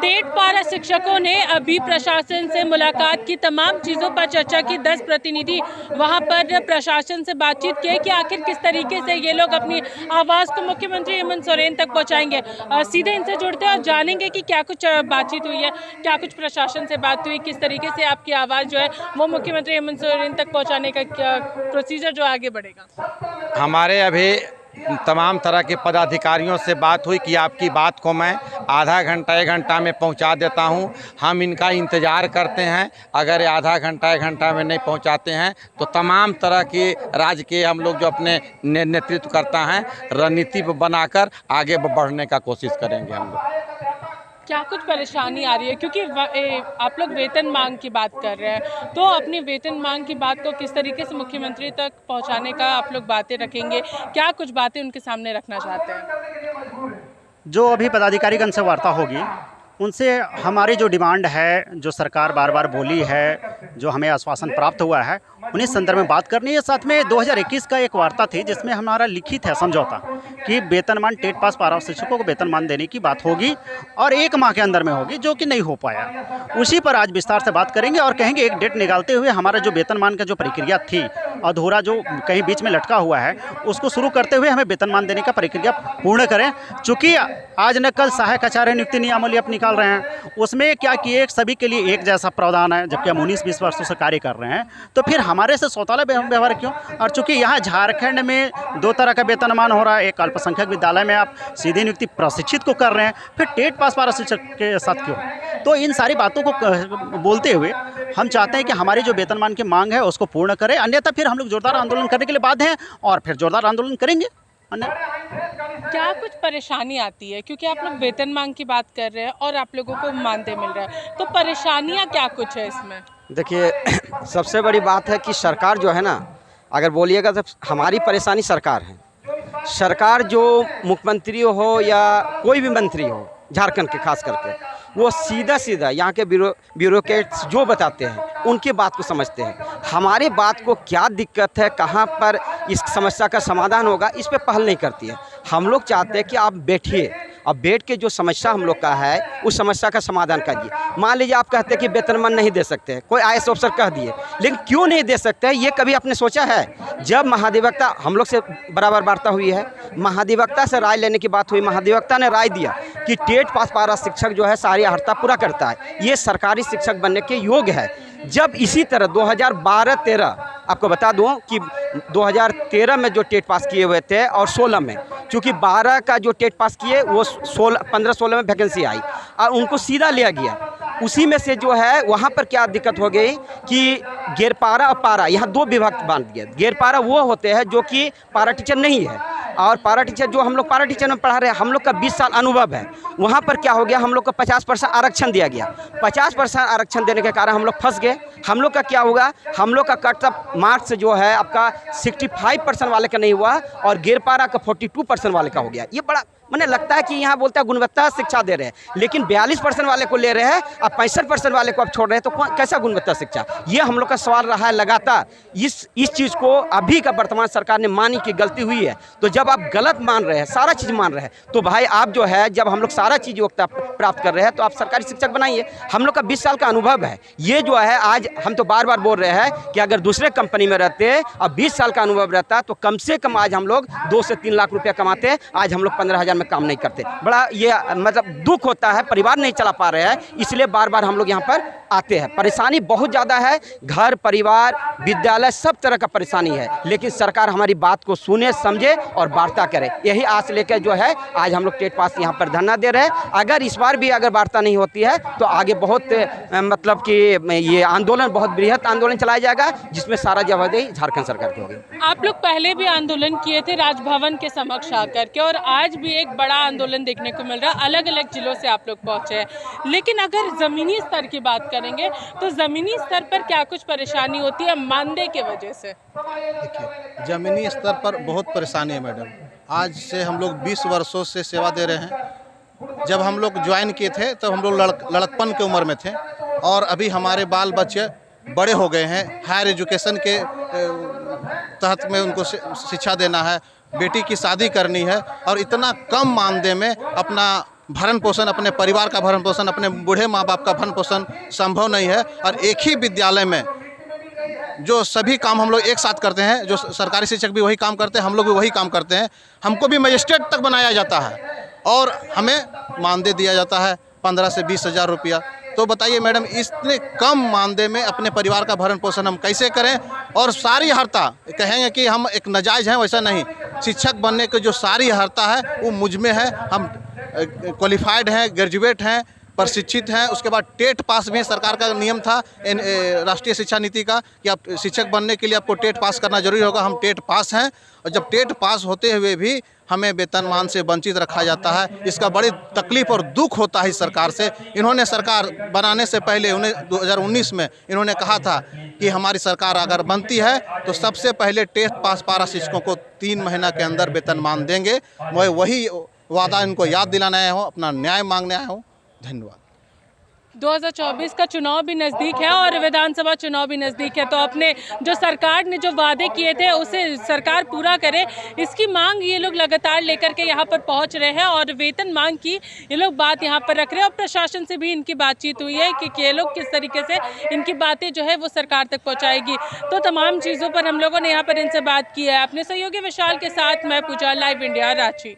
TET पारा शिक्षकों ने अभी प्रशासन से मुलाकात की, तमाम चीज़ों पर चर्चा की। 10 प्रतिनिधि वहां पर प्रशासन से बातचीत की कि आखिर किस तरीके से ये लोग अपनी आवाज़ को मुख्यमंत्री हेमंत सोरेन तक पहुंचाएंगे। सीधे इनसे जुड़ते हैं और जानेंगे कि क्या कुछ बातचीत हुई है, क्या कुछ प्रशासन से बात हुई, किस तरीके से आपकी आवाज़ जो है वो मुख्यमंत्री हेमंत सोरेन तक पहुँचाने का क्या प्रोसीजर जो आगे बढ़ेगा। हमारे अभी तमाम तरह के पदाधिकारियों से बात हुई कि आपकी बात को मैं आधा घंटा 1 घंटा में पहुंचा देता हूं। हम इनका इंतज़ार करते हैं। अगर आधा घंटा 1 घंटा में नहीं पहुंचाते हैं तो तमाम तरह के राज्य के हम लोग जो अपने नेतृत्व करता हैं रणनीति बनाकर आगे बढ़ने का कोशिश करेंगे। हम लोग क्या कुछ परेशानी आ रही है, क्योंकि आप लोग वेतन मांग की बात कर रहे हैं, तो अपनी वेतन मांग की बात को किस तरीके से मुख्यमंत्री तक पहुंचाने का आप लोग बातें रखेंगे, क्या कुछ बातें उनके सामने रखना चाहते हैं? जो अभी पदाधिकारीगण से वार्ता होगी उनसे हमारी जो डिमांड है, जो सरकार बार बार बोली है, जो हमें आश्वासन प्राप्त हुआ है, उन्हीं संदर्भ में बात करनी है। साथ में 2021 का एक वार्ता थी जिसमें हमारा लिखित है समझौता कि वेतनमान टेट पास पारा शिक्षकों को वेतनमान देने की बात होगी और 1 माह के अंदर में होगी, जो कि नहीं हो पाया। उसी पर आज विस्तार से बात करेंगे और कहेंगे एक डेट निकालते हुए हमारा जो वेतनमान का जो प्रक्रिया थी अधूरा, जो कहीं बीच में लटका हुआ है, उसको शुरू करते हुए हमें वेतनमान देने का प्रक्रिया पूर्ण करें। चूँकि आज न कल सहायक आचार्य नियुक्ति नियमावली आप निकाल रहे हैं, उसमें क्या किए सभी के लिए एक जैसा प्रावधान है, जबकि हम 19-20 वर्षों से कार्य कर रहे हैं, तो फिर हमारे से सौताला व्यवहार क्यों? और चूंकि यहाँ झारखंड में 2 तरह का वेतनमान हो रहा है, एक अल्पसंख्यक विद्यालय में आप सीधी नियुक्ति प्रशिक्षित को कर रहे हैं, फिर टेट पास पारा शिक्षक के साथ क्यों? तो इन सारी बातों को बोलते हुए हम चाहते हैं कि हमारी जो वेतनमान की मांग है उसको पूर्ण करें, अन्यथा फिर हम लोग जोरदार आंदोलन करने के लिए बाध्य हैं और फिर जोरदार आंदोलन करेंगे। क्या कुछ परेशानी आती है, क्योंकि आप लोग वेतन मांग की बात कर रहे हैं और आप लोगों को मानदेय मिल रहा है, तो परेशानियां क्या कुछ है इसमें? देखिए, सबसे बड़ी बात है कि सरकार जो है ना, अगर बोलिएगा तो हमारी परेशानी सरकार है। सरकार जो मुख्यमंत्री हो या कोई भी मंत्री हो झारखंड के खास करके, वो सीधा सीधा यहाँ के ब्यूरोक्रेट्स जो बताते हैं उनकी बात को समझते हैं। हमारे बात को क्या दिक्कत है, कहाँ पर इस समस्या का समाधान होगा, इस पे पहल नहीं करती है। हम लोग चाहते हैं कि आप बैठिए, अब बैठ के जो समस्या हम लोग का है उस समस्या का समाधान करिए। मान लीजिए आप कहते हैं कि वेतनमान नहीं दे सकते हैं, कोई IAS अफसर कह दिए, लेकिन क्यों नहीं दे सकते हैं ये कभी आपने सोचा है? जब महाधिवक्ता हम लोग से बराबर वार्ता हुई है, महाधिवक्ता से राय लेने की बात हुई, महाधिवक्ता ने राय दिया कि टेट पास पारा शिक्षक जो है सारी अर्हता पूरा करता है, ये सरकारी शिक्षक बनने के योग्य है। जब इसी तरह 2012-13 आपको बता दूं कि 2013 में जो टेट पास किए हुए थे और 16 में, चूँकि 12 का जो टेट पास किए वो 15-16 में वैकेंसी आई और उनको सीधा लिया गया। उसी में से जो है वहाँ पर क्या दिक्कत हो गई कि गैरपारा और पारा यहाँ 2 विभाग बांध दिए। गैरपारा वो होते हैं जो कि पारा टीचर नहीं है, और पारा टीचर जो हम लोग पारा टीचर में पढ़ा रहे हैं, हम लोग का 20 साल अनुभव है। वहाँ पर क्या हो गया, हम लोग को 50% आरक्षण दिया गया। 50% आरक्षण देने के कारण हम लोग फंस गए। हम लोग का क्या होगा, हम लोग का कट ऑफ मार्क्स जो है आपका 65% वाले का नहीं हुआ और गैरपारा का 42% वाले का हो गया। ये बड़ा मैंने लगता है कि यहाँ बोलता है गुणवत्ता शिक्षा दे रहे हैं, लेकिन 42% वाले को ले रहे हैं और 65% वाले को आप छोड़ रहे हैं, तो कैसा गुणवत्ता शिक्षा? ये हम लोग का सवाल रहा है लगातार। इस चीज़ को अभी का वर्तमान सरकार ने मानी कि गलती हुई है। तो जब आप गलत मान रहे हैं, सारा चीज़ मान रहे हैं, तो भाई आप जो है, जब हम लोग सारा चीज़ योग्यता प्राप्त कर रहे हैं तो आप सरकारी शिक्षक बनाइए। हम लोग का 20 साल का अनुभव है। ये जो है आज हम तो बार बार बोल रहे हैं कि अगर दूसरे कंपनी में रहते और 20 साल का अनुभव रहता तो कम से कम आज हम लोग 2 से 3 लाख रुपया कमाते। आज हम लोग 15,000 में काम नहीं करते। बड़ा ये मतलब दुख होता है, परिवार नहीं चला पा रहे हैं, इसलिए बार बार हम लोग यहाँ पर आते हैं। परेशानी बहुत ज़्यादा है, घर परिवार विद्यालय सब तरह का परेशानी है, लेकिन सरकार हमारी बात को सुने समझे और वार्ता करे, यही आस लेकर जो है आज हम लोग टेट पास यहाँ पर धरना दे रहे हैं। अगर इस बार भी अगर वार्ता नहीं होती है तो आगे बहुत मतलब कि ये आंदोलन बहुत बृहत आंदोलन चलाया जाएगा, जिसमें सारा जवाबदेही झारखंड सरकार की होगी। आप लोग पहले भी आंदोलन किए थे राजभवन के समक्ष आकर के, और आज भी एक बड़ा आंदोलन देखने को मिल रहा है। अलग अलग जिलों से आप लोग पहुंचे हैं, लेकिन अगर ज़मीनी स्तर की बात करेंगे तो ज़मीनी स्तर पर क्या कुछ परेशानी होती है मानदेय के वजह से? देखिए, ज़मीनी स्तर पर बहुत परेशानी है मैडम। आज से हम लोग 20 वर्षों से सेवा दे रहे हैं। जब हम लोग ज्वाइन किए थे तो हम लोग लड़कपन की उम्र में थे, और अभी हमारे बाल बच्चे बड़े हो गए हैं। हायर एजुकेशन के तहत में उनको शिक्षा देना है, बेटी की शादी करनी है, और इतना कम मानदेय में अपना भरण पोषण, अपने परिवार का भरण पोषण, अपने बूढ़े माँ बाप का भरण पोषण संभव नहीं है। और एक ही विद्यालय में जो सभी काम हम लोग एक साथ करते हैं, जो सरकारी शिक्षक भी वही काम करते हैं, हम लोग भी वही काम करते हैं। हमको भी मजिस्ट्रेट तक बनाया जाता है और हमें मानदेय दिया जाता है 15 से 20 हज़ार रुपया। तो बताइए मैडम, इतने कम मानदेय में अपने परिवार का भरण पोषण हम कैसे करें? और सारी अर्हता कहेंगे कि हम एक नाजायज़ हैं, वैसा नहीं। शिक्षक बनने की जो सारी अर्हता है वो मुझ में है। हम क्वालिफाइड हैं, ग्रेजुएट हैं, प्रशिक्षित हैं। उसके बाद टेट पास भी सरकार का नियम था राष्ट्रीय शिक्षा नीति का कि आप शिक्षक बनने के लिए आपको टेट पास करना जरूरी होगा। हम टेट पास हैं और जब टेट पास होते हुए भी हमें वेतनमान से वंचित रखा जाता है। इसका बड़ी तकलीफ और दुख होता है इस सरकार से। इन्होंने सरकार बनाने से पहले 2019 में इन्होंने कहा था कि हमारी सरकार अगर बनती है तो सबसे पहले टेट पास पारा शिक्षकों को 3 महीना के अंदर वेतनमान देंगे। मैं वही वादा इनको याद दिलाने आया हूँ, अपना न्याय मांगने आया हूँ। धन्यवाद। 2024 का चुनाव भी नज़दीक है और विधानसभा चुनाव भी नज़दीक है, तो अपने जो सरकार ने जो वादे किए थे उसे सरकार पूरा करे, इसकी मांग ये लोग लगातार लेकर के यहाँ पर पहुँच रहे हैं और वेतन मांग की ये लोग बात यहाँ पर रख रहे हैं। और प्रशासन से भी इनकी बातचीत हुई है कि ये लोग किस तरीके से इनकी बातें जो है वो सरकार तक पहुँचाएगी। तो तमाम चीज़ों पर हम लोगों ने यहाँ पर इनसे बात की है। अपने सहयोगी विशाल के साथ मैं पूजा, लाइव इंडिया, रांची।